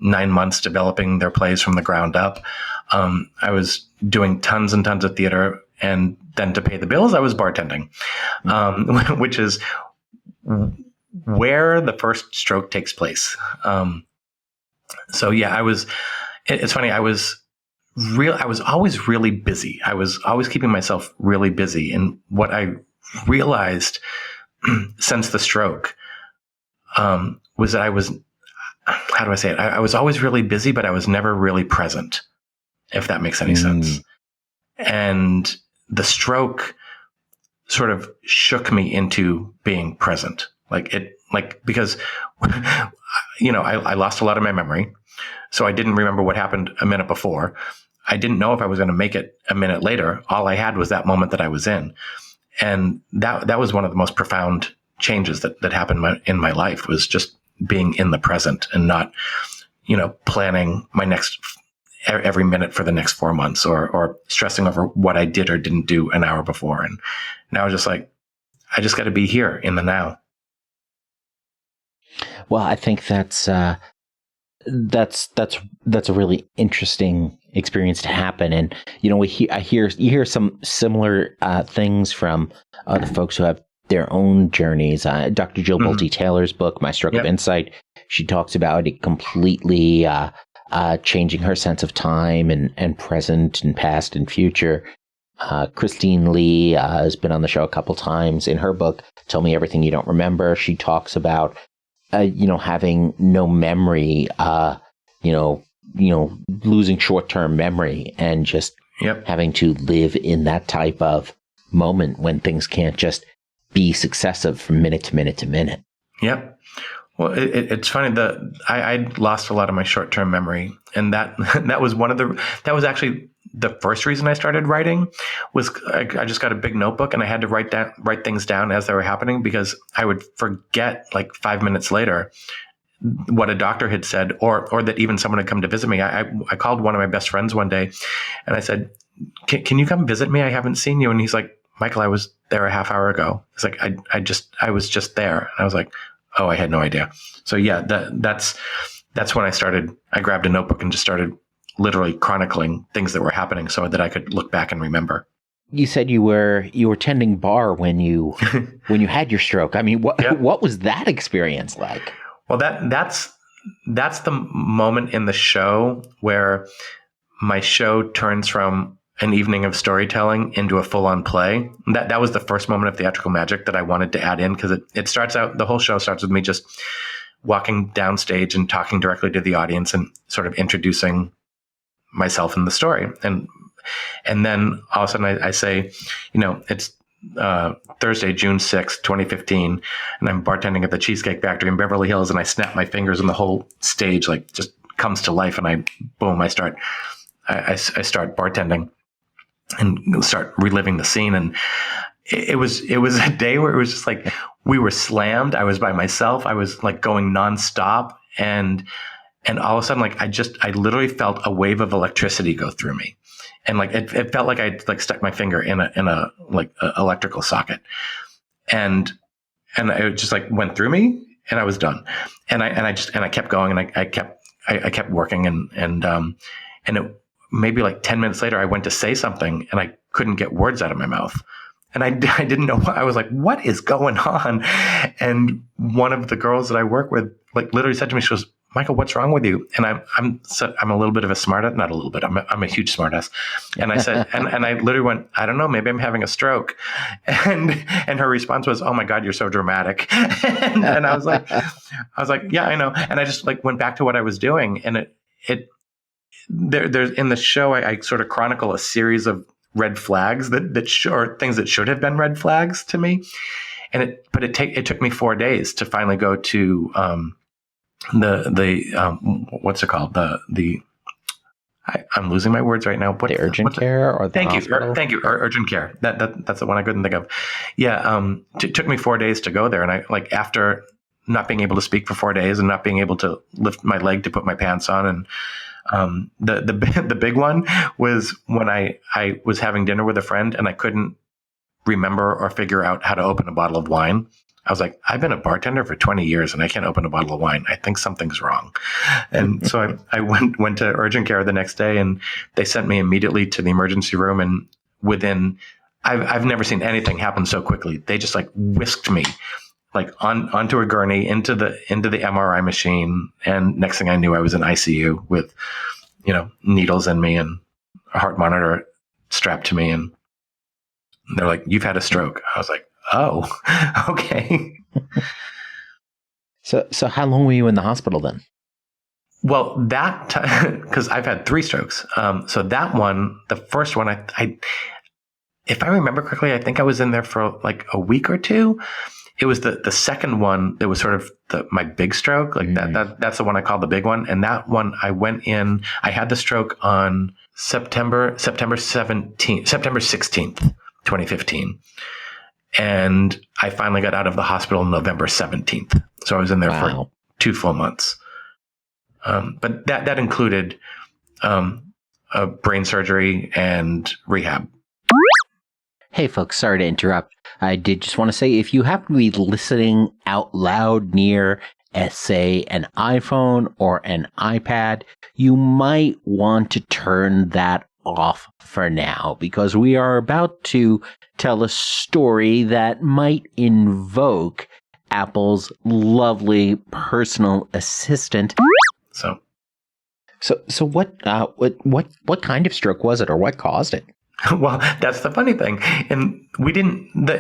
9 months developing their plays from the ground up. I was doing tons and tons of theater, and then to pay the bills, I was bartending, which is where the first stroke takes place. So yeah, it's funny. I was always really busy. I was always keeping myself really busy. And what I realized since the stroke, was that I was, how do I say it? I was always really busy, but I was never really present, if that makes any sense. And the stroke sort of shook me into being present. Like like, because, I lost a lot of my memory. So I didn't remember what happened a minute before. I didn't know if I was going to make it a minute later. All I had was that moment that I was in. And that was one of the most profound changes that happened in my life, was just being in the present and not, planning my next every minute for the next 4 months or stressing over what I did or didn't do an hour before. And now just like, I just got to be here in the now. Well, I think that's a really interesting experience to happen. And, you hear some similar things from other folks who have their own journeys. Dr. Jill Bolte Taylor's book, My Stroke of Insight, she talks about it completely changing her sense of time and present and past and future. Christine Lee has been on the show a couple times. In her book, Tell Me Everything You Don't Remember, she talks about having no memory, losing short-term memory and just having to live in that type of moment when things can't just be successive from minute to minute to minute. Yep. Well, it's funny that I lost a lot of my short-term memory, and that was actually the first reason I started writing. Was I just got a big notebook and I had to write things down as they were happening, because I would forget like 5 minutes later what a doctor had said, or that even someone had come to visit me. I called one of my best friends one day and I said, can you come visit me? I haven't seen you. And he's like, Michael, I was there a half hour ago. It's like, I was just there. And I was like, oh, I had no idea. So yeah, that's when I grabbed a notebook and just started literally chronicling things that were happening so that I could look back and remember. You said you were tending bar when you had your stroke. I mean, what was that experience like? Well, that's the moment in the show where my show turns from an evening of storytelling into a full-on play. That was the first moment of theatrical magic that I wanted to add in, because it starts out, the whole show starts with me just walking downstage and talking directly to the audience and sort of introducing myself in the story. And then all of a sudden I say, it's Thursday, June 6th, 2015, and I'm bartending at the Cheesecake Factory in Beverly Hills, and I snap my fingers and the whole stage like just comes to life, and I start bartending and start reliving the scene. And it was a day where it was just like, we were slammed. I was by myself. I was like going nonstop. And all of a sudden, like, I literally felt a wave of electricity go through me. And like, it felt like I like stuck my finger in a electrical socket. And it just like went through me, and I was done. And I kept going, and I kept working, and it, maybe like 10 minutes later, I went to say something and I couldn't get words out of my mouth. And I didn't know what, I was like, what is going on? And one of the girls that I work with, like, literally said to me, she goes, Michael, what's wrong with you? And I'm a little bit of a smartass, not a little bit. I'm a huge smartass. And I said, and I literally went, I don't know, maybe I'm having a stroke. And her response was, oh my God, you're so dramatic. and I was like, yeah, I know. And I just like went back to what I was doing. And there's in the show, I sort of chronicle a series of red flags or things that should have been red flags to me. And it took me 4 days to finally go to, what's it called? I'm losing my words right now. The urgent care or the hospital? Thank you. Urgent care. That's the one I couldn't think of. Yeah. It took me 4 days to go there. And I, like, after not being able to speak for 4 days and not being able to lift my leg to put my pants on, and the big one was when I was having dinner with a friend and I couldn't remember or figure out how to open a bottle of wine. I was like, I've been a bartender for 20 years and I can't open a bottle of wine. I think something's wrong. And so I went to urgent care the next day, and they sent me immediately to the emergency room. And I've never seen anything happen so quickly. They just like whisked me like onto a gurney into the MRI machine. And next thing I knew, I was in ICU with, needles in me and a heart monitor strapped to me. And they're like, you've had a stroke. I was like, oh, okay. So how long were you in the hospital then? Well, because I've had 3 strokes. So that one, the first one, I if I remember correctly, I think I was in there for like a week or two. it was the second one that was sort of my big stroke. Like that's the one I called the big one. And that one I went in, I had the stroke on September 16th, 2015. And I finally got out of the hospital November 17th. So I was in there for 2 full months. But that included brain surgery and rehab. Hey folks, sorry to interrupt. I did just want to say, if you happen to be listening out loud near, say, an iPhone or an iPad, you might want to turn that off for now, because we are about to tell a story that might invoke Apple's lovely personal assistant. So what kind of stroke was it, or what caused it? Well, that's the funny thing. And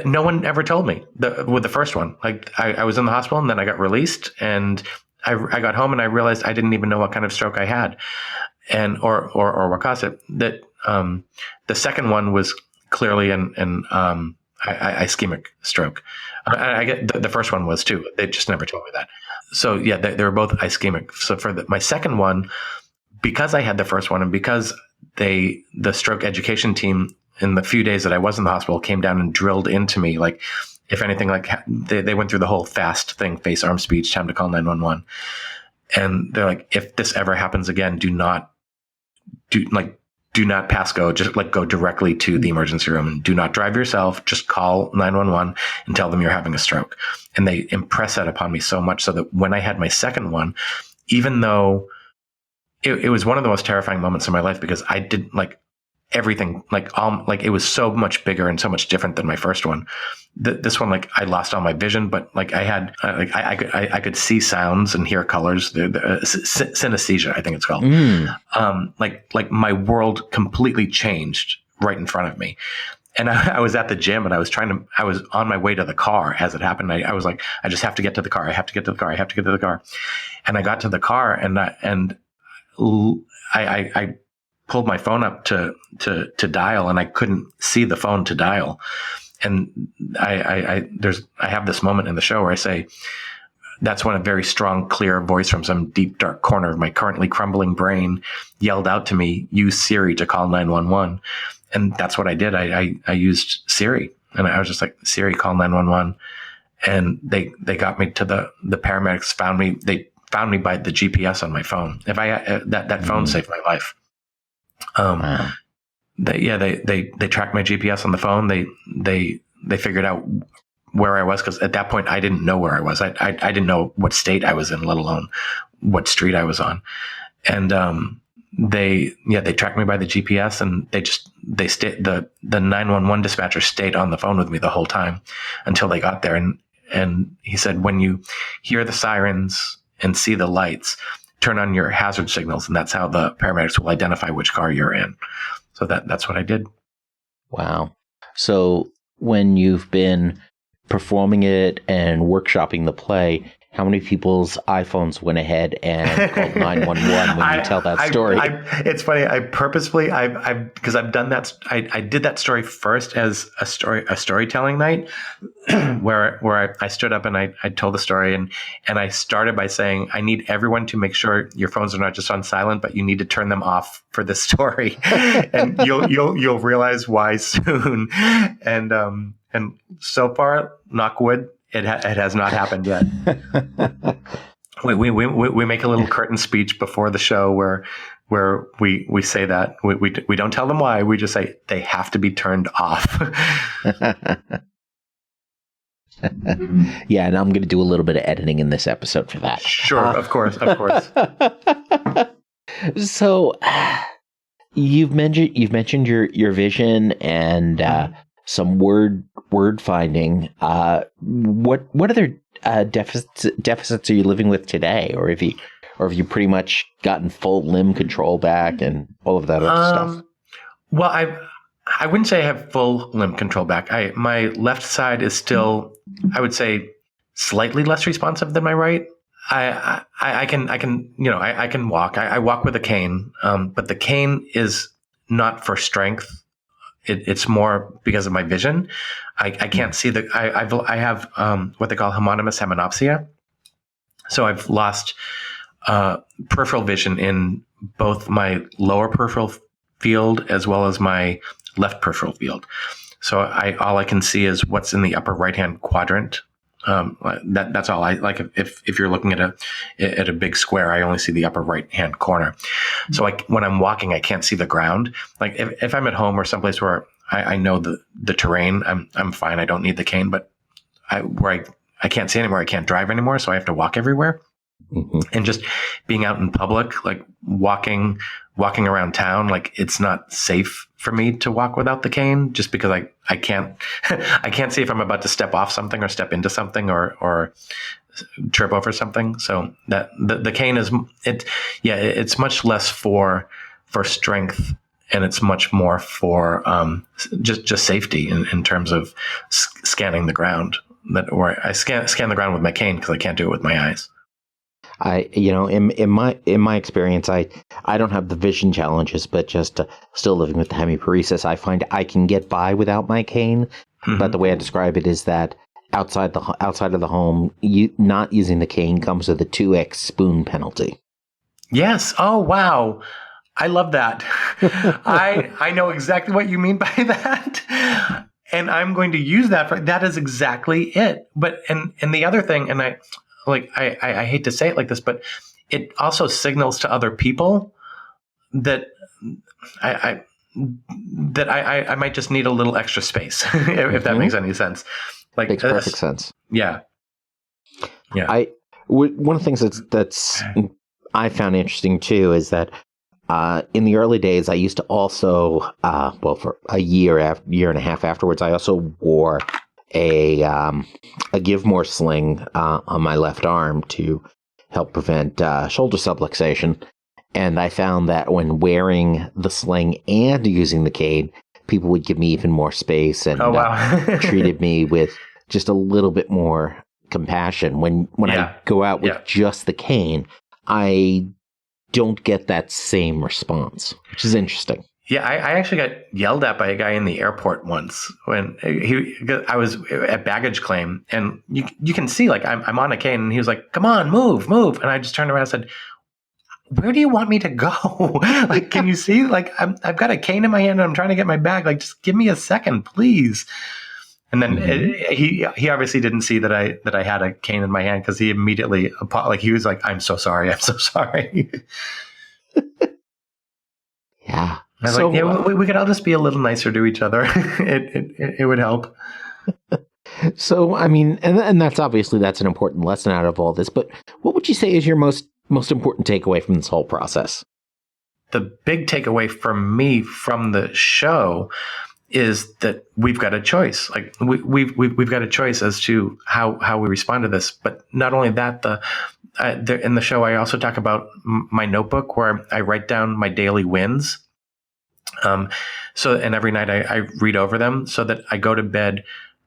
no one ever told me with the first one. Like I was in the hospital and then I got released and I got home and I realized I didn't even know what kind of stroke I had or what caused it. That, the second one was clearly an ischemic stroke. I get the first one was too. They just never told me that. So yeah, they were both ischemic. So for my second one, because I had the first one and because the stroke education team in the few days that I was in the hospital came down and drilled into me, like, if anything, like they went through the whole FAST thing, face, arm, speech, time to call 911. And they're like, if this ever happens again, do not pass go, just like go directly to the emergency room and do not drive yourself. Just call 911 and tell them you're having a stroke. And they impress that upon me so much so that when I had my second one, even though it was one of the most terrifying moments in my life, because I did like everything, it was so much bigger and so much different than my first one. This one, like, I lost all my vision, but like I had, I could see sounds and hear colors. Synesthesia, I think it's called. Like my world completely changed right in front of me. And I was at the gym and I was on my way to the car as it happened. I was like, I just have to get to the car. I have to get to the car. I have to get to the car. And I got to the car and I pulled my phone up to dial and I couldn't see the phone to dial. And I have this moment in the show where I say, that's when a very strong, clear voice from some deep, dark corner of my currently crumbling brain yelled out to me, use Siri to call 911. And that's what I did. I used Siri and I was just like, Siri, call 911. And they got me to the paramedics found me. They found me by the GPS on my phone. If that phone saved my life. Wow. They tracked my GPS on the phone. They figured out where I was, because at that point I didn't know where I was. I didn't know what state I was in, let alone what street I was on. And they tracked me by the GPS, and they stayed. The 911 dispatcher stayed on the phone with me the whole time until they got there. And he said, when you hear the sirens and see the lights, turn on your hazard signals, and that's how the paramedics will identify which car you're in. So that's what I did. Wow. So when you've been performing it and workshopping the play, how many people's iPhones went ahead and called 911 when you tell that story? It's funny. I purposefully, because I've done that. I did that story first as a storytelling night, where I stood up and I told the story, and I started by saying, I need everyone to make sure your phones are not just on silent, but you need to turn them off for this story, and you'll realize why soon. And so far, knock wood, it has not happened yet. We make a little curtain speech before the show where we say that we don't tell them why. We just say they have to be turned off. Yeah, and I'm going to do a little bit of editing in this episode for that. Sure, of course. So you've mentioned your vision and some word finding. What other deficits are you living with today, or have you pretty much gotten full limb control back and all of that other stuff? Well, I wouldn't say I have full limb control back. My left side is still, I would say, slightly less responsive than my right. I can walk. I walk with a cane, but the cane is not for strength. it's more because of my vision. I can't see I have what they call homonymous hemonopsia. So I've lost peripheral vision in both my lower peripheral field as well as my left peripheral field. So all I can see is what's in the upper right-hand quadrant. That's all I like. If you're looking at a big square, I only see the upper right-hand corner. So when I'm walking, I can't see the ground. Like if I'm at home or someplace where I know the terrain, I'm fine. I don't need the cane, but I can't see anymore. I can't drive anymore. So I have to walk everywhere. Mm-hmm. And just being out in public, like walking around town, like it's not safe for me to walk without the cane, just because I can't I can't see if I'm about to step off something or step into something or trip over something. So that the cane is it's much less for strength, and it's much more for just safety in terms of scanning the ground. Or I scan the ground with my cane because I can't do it with my eyes. In my experience, I don't have the vision challenges, but just still living with the hemiparesis, I find I can get by without my cane. Mm-hmm. But the way I describe it is that outside of the home, not using the cane comes with a 2x spoon penalty. Yes. Oh, wow. I love that. I know exactly what you mean by that. And I'm going to use that that is exactly it. But and the other thing, and I hate to say it like this, but it also signals to other people that I might just need a little extra space, if that makes any sense. Like makes perfect sense. Yeah. One of the things that's I found interesting too is that in the early days, I used to also for a year and a half afterwards, I also wore a give more sling on my left arm to help prevent shoulder subluxation. And I found that when wearing the sling and using the cane, people would give me even more space and treated me with just a little bit more compassion. When I go out with just the cane, I don't get that same response, which is interesting. Yeah, I actually got yelled at by a guy in the airport once when I was at baggage claim, and you can see like I'm on a cane, and he was like, "Come on, move," and I just turned around and said, "Where do you want me to go? Like, can you see? Like, I've got a cane in my hand, and I'm trying to get my bag. Like, just give me a second, please." And then he obviously didn't see that I had a cane in my hand, because he immediately he was like, "I'm so sorry. I'm so sorry." Yeah. I was we could all just be a little nicer to each other. It would help. So, I mean, and that's an important lesson out of all this. But what would you say is your most important takeaway from this whole process? The big takeaway for me from the show is that we've got a choice. Like we've got a choice as to how we respond to this. But not only that, in the show, I also talk about my notebook where I write down my daily wins. And every night I read over them so that I go to bed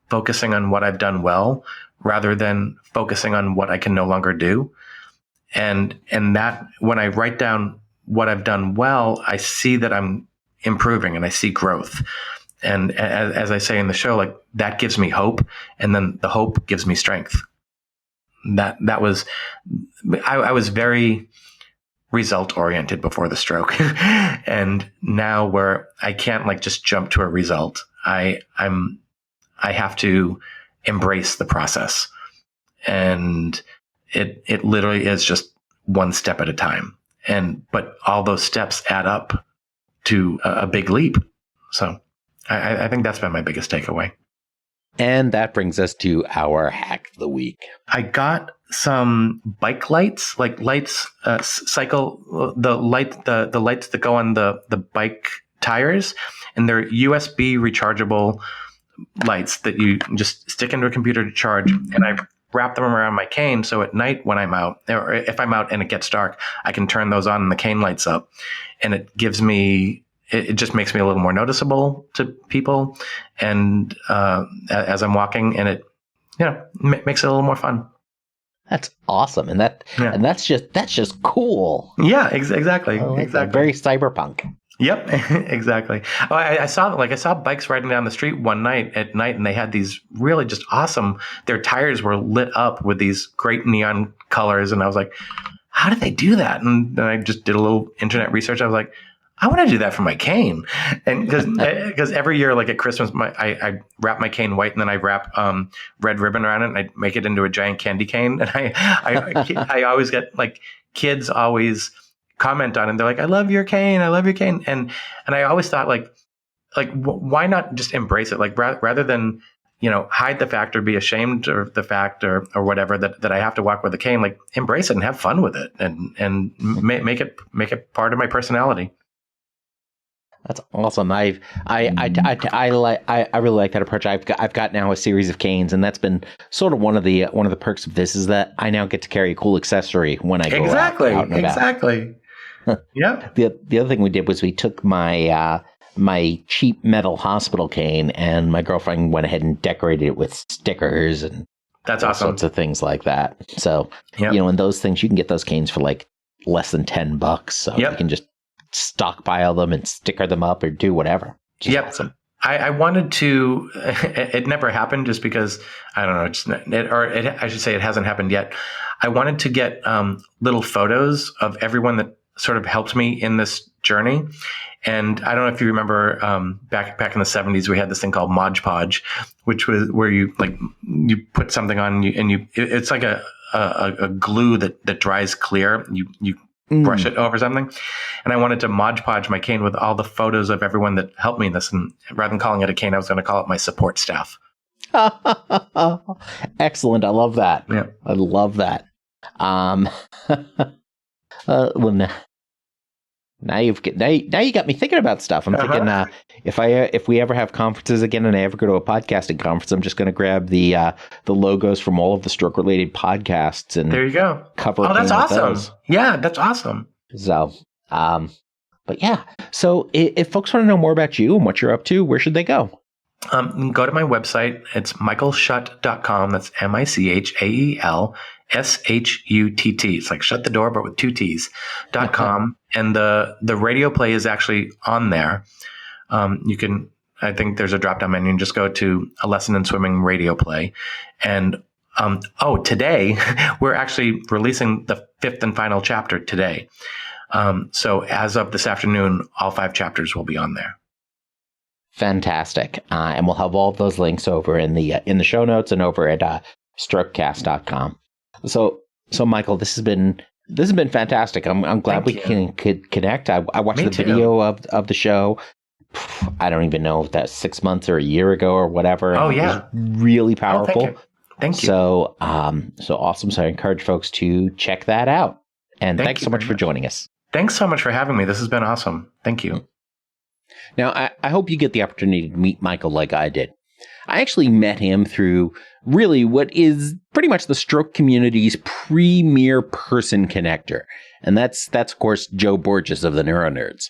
focusing on what I've done well rather than focusing on what I can no longer do. And that when I write down what I've done well, I see that I'm improving and I see growth. And as I say in the show, like that gives me hope. And then the hope gives me strength. I was very result oriented before the stroke. And now where I can't like just jump to a result, I have to embrace the process. And it literally is just one step at a time. But all those steps add up to a big leap. So I think that's been my biggest takeaway. And that brings us to our hack of the week. I got some bike lights, like lights, the lights that go on the bike tires, and they're USB rechargeable lights that you just stick into a computer to charge. And I wrap them around my cane, so at night when I'm out, or if I'm out and it gets dark, I can turn those on and the cane lights up, and it gives me. It just makes me a little more noticeable to people, and as I'm walking, and it, makes it a little more fun. That's awesome, and that's just cool. Yeah, exactly. Like exactly. Very cyberpunk. Yep, exactly. Oh, I saw bikes riding down the street one night at night, and they had these really just awesome. Their tires were lit up with these great neon colors, and I was like, "How did they do that?" And then I just did a little internet research. I was like, "I want to do that for my cane," and because every year, like at Christmas, I wrap my cane white, and then I wrap red ribbon around it, and I make it into a giant candy cane, and I always get like kids always comment on it. And they're like, "I love your cane. I love your cane." And I always thought why not just embrace it? Like rather than, hide the fact or be ashamed of the fact or whatever that I have to walk with a cane, like embrace it and have fun with it and make it part of my personality. That's awesome. I really like that approach. I've got now a series of canes, and that's been sort of one of the perks of this is that I now get to carry a cool accessory when I go out and about. Exactly. Yeah. The other thing we did was we took my my cheap metal hospital cane, and my girlfriend went ahead and decorated it with stickers and that's all awesome. sorts of things like that. So Yep. and those things you can get those canes for like less than $10. So Yep. you can just stockpile them and sticker them up or do whatever. Just Yep. awesome. I wanted to. It never happened, just because I don't know. I should say it hasn't happened yet. I wanted to get little photos of everyone that sort of helped me in this journey. And I don't know if you remember back in the 70s, we had this thing called Mod Podge, which was where you put something on and it's like a glue that dries clear. You brush it over something. And I wanted to Mod Podge my cane with all the photos of everyone that helped me in this. And rather than calling it a cane, I was going to call it my support staff. Excellent. I love that. Yeah. I love that. Well, now you got me thinking about stuff. I'm thinking if we ever have conferences again and I ever go to a podcasting conference, I'm just going to grab the logos from all of the stroke related podcasts and there you go. Cover. Oh, that's awesome. Those. Yeah, that's awesome. So, but yeah. So if folks want to know more about you and what you're up to, where should they go? Go to my website. It's michaelschutt.com. That's MichaelShutt. It's like shut the door, but with 2 T's .com. And the radio play is actually on there. You can, I think there's a drop down menu and just go to A Lesson in Swimming radio play. And, today we're actually releasing the 5th and final chapter today. So as of this afternoon, all 5 chapters will be on there. Fantastic. And we'll have all of those links over in the show notes and over at strokecast.com. So Michael, this has been fantastic. I'm glad could connect. I watched the video of the show. I don't even know if that's 6 months or a year ago or whatever. Oh yeah, it was really powerful. Oh, thank you. So awesome. So I encourage folks to check that out. And thanks so much for joining us. Thanks so much for having me. This has been awesome. Thank you. Now, I hope you get the opportunity to meet Michael like I did. I actually met him through really what is pretty much the stroke community's premier person connector. And that's of course, Joe Borges of the NeuroNerds.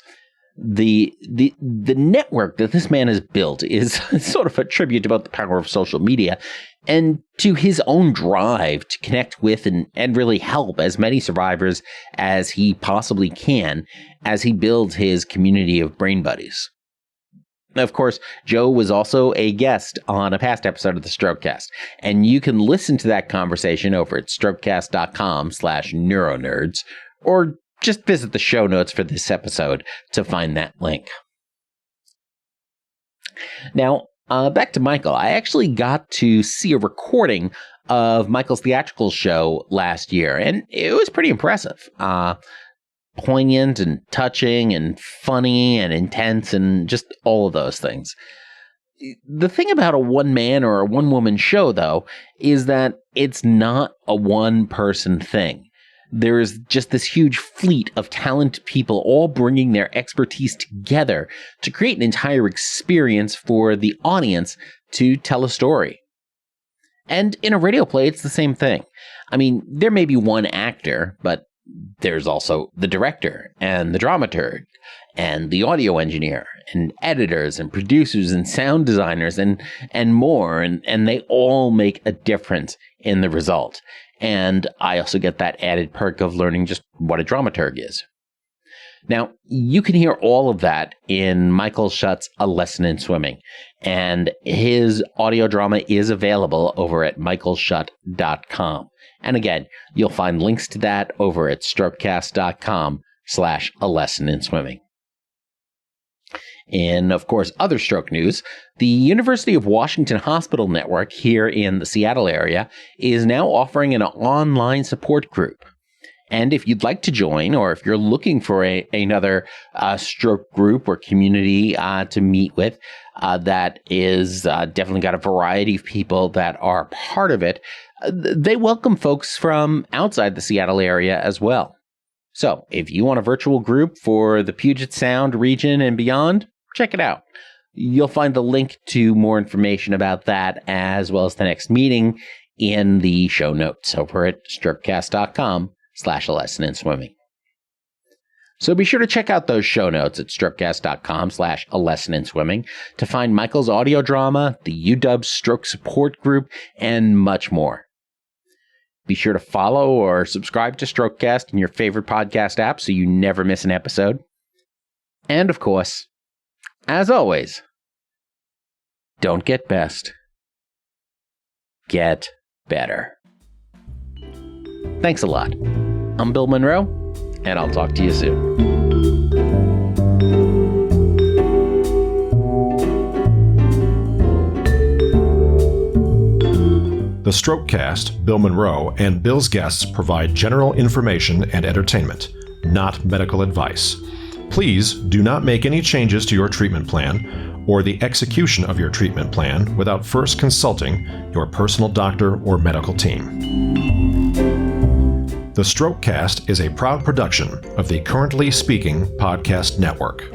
The network that this man has built is sort of a tribute to both the power of social media and to his own drive to connect with and really help as many survivors as he possibly can as he builds his community of brain buddies. Of course, Joe was also a guest on a past episode of the Strokecast, and you can listen to that conversation over at strokecast.com/neuronerds, or just visit the show notes for this episode to find that link. Now, back to Michael. I actually got to see a recording of Michael's theatrical show last year, and it was pretty impressive. Poignant and touching and funny and intense and just all of those things. The thing about a one-man or a one-woman show, though, is that it's not a one-person thing. There's just this huge fleet of talented people all bringing their expertise together to create an entire experience for the audience to tell a story. And in a radio play, it's the same thing. I mean, there may be one actor, but there's also the director and the dramaturg and the audio engineer and editors and producers and sound designers and more. And they all make a difference in the result. And I also get that added perk of learning just what a dramaturg is. Now, you can hear all of that in Michael Schutt's A Lesson in Swimming, and his audio drama is available over at michaelschutt.com. And again, you'll find links to that over at strokecast.com/A Lesson in Swimming. In, of course, other stroke news, the University of Washington Hospital Network here in the Seattle area is now offering an online support group. And if you'd like to join, or if you're looking for another stroke group or community to meet with, that is definitely got a variety of people that are part of it, they welcome folks from outside the Seattle area as well. So if you want a virtual group for the Puget Sound region and beyond, check it out. You'll find the link to more information about that, as well as the next meeting, in the show notes over at strokecast.com/A Lesson in Swimming. So be sure to check out those show notes at strokecast.com/A Lesson in Swimming to find Michael's audio drama, the UW Stroke Support Group, and much more. Be sure to follow or subscribe to Strokecast in your favorite podcast app so you never miss an episode. And of course, as always, don't get best. Get better. Thanks a lot. I'm Bill Monroe, and I'll talk to you soon. The Strokecast, Bill Monroe, and Bill's guests provide general information and entertainment, not medical advice. Please do not make any changes to your treatment plan or the execution of your treatment plan without first consulting your personal doctor or medical team. The Strokecast is a proud production of the Currently Speaking Podcast Network.